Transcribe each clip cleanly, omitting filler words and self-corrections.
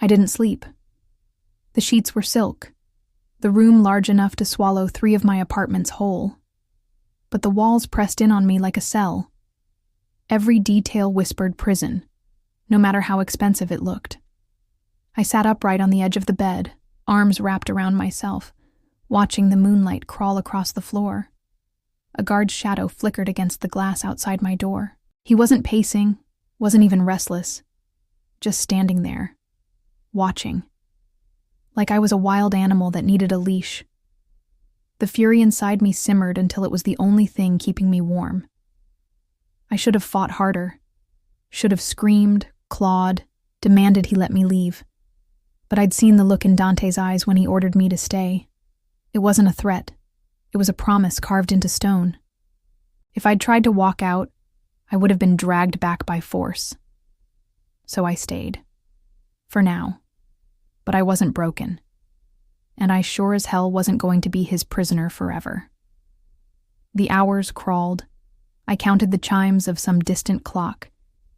I didn't sleep. The sheets were silk, the room large enough to swallow 3 of my apartments whole. But the walls pressed in on me like a cell. Every detail whispered prison, no matter how expensive it looked. I sat upright on the edge of the bed, arms wrapped around myself, watching the moonlight crawl across the floor. A guard's shadow flickered against the glass outside my door. He wasn't pacing, wasn't even restless, just standing there, watching. Like I was a wild animal that needed a leash. The fury inside me simmered until it was the only thing keeping me warm. I should have fought harder, should have screamed, clawed, demanded he let me leave. But I'd seen the look in Dante's eyes when he ordered me to stay. It wasn't a threat. It was a promise carved into stone. If I'd tried to walk out, I would have been dragged back by force. So I stayed. For now. But I wasn't broken. And I sure as hell wasn't going to be his prisoner forever. The hours crawled. I counted the chimes of some distant clock,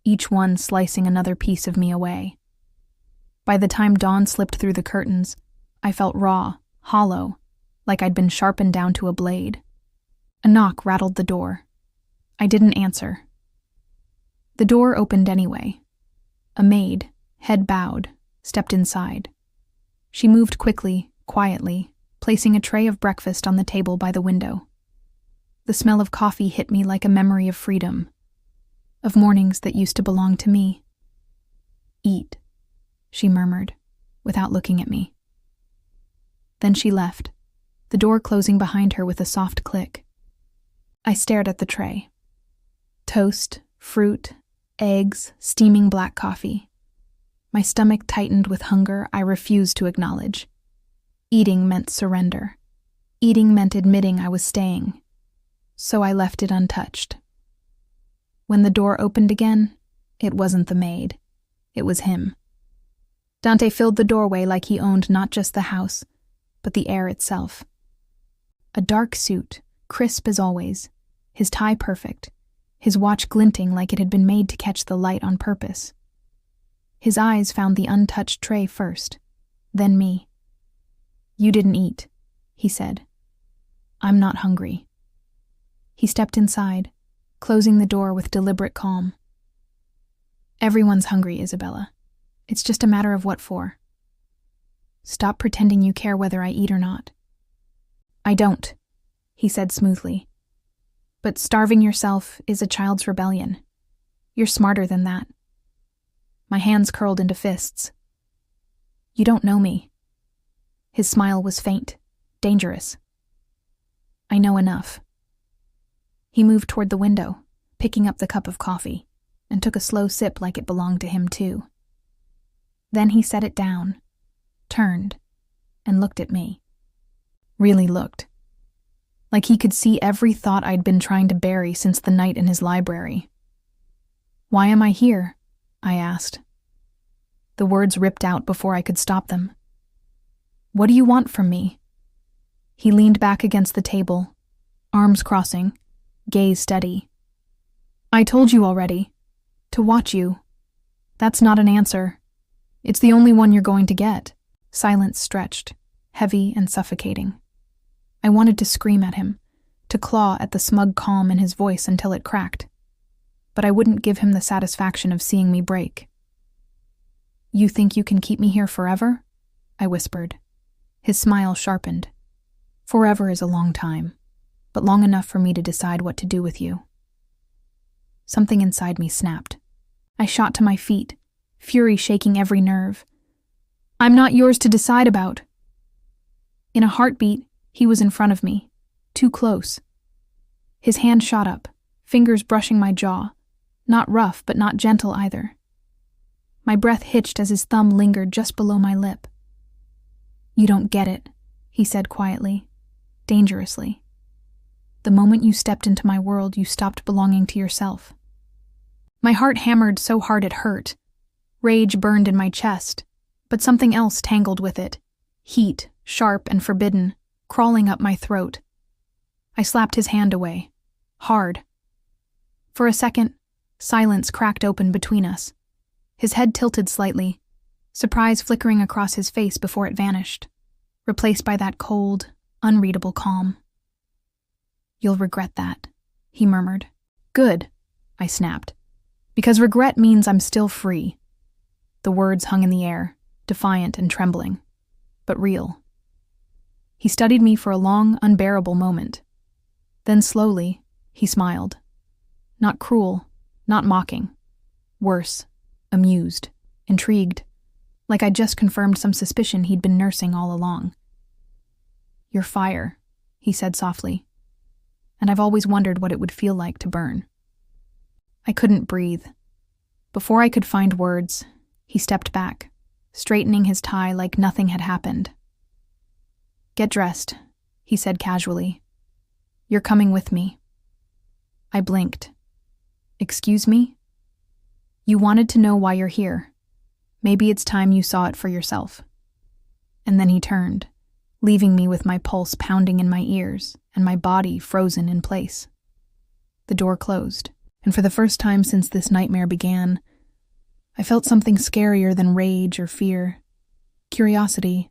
each one slicing another piece of me away. By the time dawn slipped through the curtains, I felt raw, hollow, like I'd been sharpened down to a blade. A knock rattled the door. I didn't answer. The door opened anyway. A maid, head bowed, stepped inside. She moved quickly, quietly, placing a tray of breakfast on the table by the window. The smell of coffee hit me like a memory of freedom, of mornings that used to belong to me. "Eat," she murmured, without looking at me. Then she left, the door closing behind her with a soft click. I stared at the tray. Toast, fruit, eggs, steaming black coffee. My stomach tightened with hunger I refused to acknowledge. Eating meant surrender. Eating meant admitting I was staying. So I left it untouched. When the door opened again, it wasn't the maid. It was him. Dante filled the doorway like he owned not just the house, but the air itself. A dark suit, crisp as always, his tie perfect, his watch glinting like it had been made to catch the light on purpose. His eyes found the untouched tray first, then me. "You didn't eat," he said. "I'm not hungry." He stepped inside, closing the door with deliberate calm. "Everyone's hungry, Isabella. It's just a matter of what for. Stop pretending you care whether I eat or not." "I don't," he said smoothly. "But starving yourself is a child's rebellion. You're smarter than that." My hands curled into fists. "You don't know me." His smile was faint, dangerous. "I know enough." He moved toward the window, picking up the cup of coffee, and took a slow sip like it belonged to him too. Then he set it down, turned, and looked at me. Really looked. Like he could see every thought I'd been trying to bury since the night in his library. "Why am I here?" I asked. The words ripped out before I could stop them. "What do you want from me?" He leaned back against the table, arms crossing, gaze steady. "I told you already. To watch you. That's not an answer. It's the only one you're going to get." Silence stretched, heavy and suffocating. I wanted to scream at him, to claw at the smug calm in his voice until it cracked. But I wouldn't give him the satisfaction of seeing me break. "You think you can keep me here forever?" I whispered. His smile sharpened. "Forever is a long time, but long enough for me to decide what to do with you." Something inside me snapped. I shot to my feet, fury shaking every nerve. "I'm not yours to decide about." In a heartbeat, he was in front of me, too close. His hand shot up, fingers brushing my jaw, not rough but not gentle either. My breath hitched as his thumb lingered just below my lip. "You don't get it," he said quietly, dangerously. "The moment you stepped into my world, you stopped belonging to yourself." My heart hammered so hard it hurt. Rage burned in my chest, but something else tangled with it. Heat, sharp and forbidden, crawling up my throat. I slapped his hand away. Hard. For a second, silence cracked open between us. His head tilted slightly, surprise flickering across his face before it vanished, replaced by that cold, unreadable calm. "You'll regret that," he murmured. "Good," I snapped, "because regret means I'm still free." The words hung in the air, defiant and trembling, but real. He studied me for a long, unbearable moment. Then slowly, he smiled. Not cruel, not mocking. Worse, amused, intrigued, like I'd just confirmed some suspicion he'd been nursing all along. "You're fire," he said softly, "and I've always wondered what it would feel like to burn." I couldn't breathe. Before I could find words, he stepped back, straightening his tie like nothing had happened. "Get dressed," he said casually. "You're coming with me." I blinked. "Excuse me?" "You wanted to know why you're here. Maybe it's time you saw it for yourself." And then he turned, leaving me with my pulse pounding in my ears and my body frozen in place. The door closed, and for the first time since this nightmare began, I felt something scarier than rage or fear. Curiosity,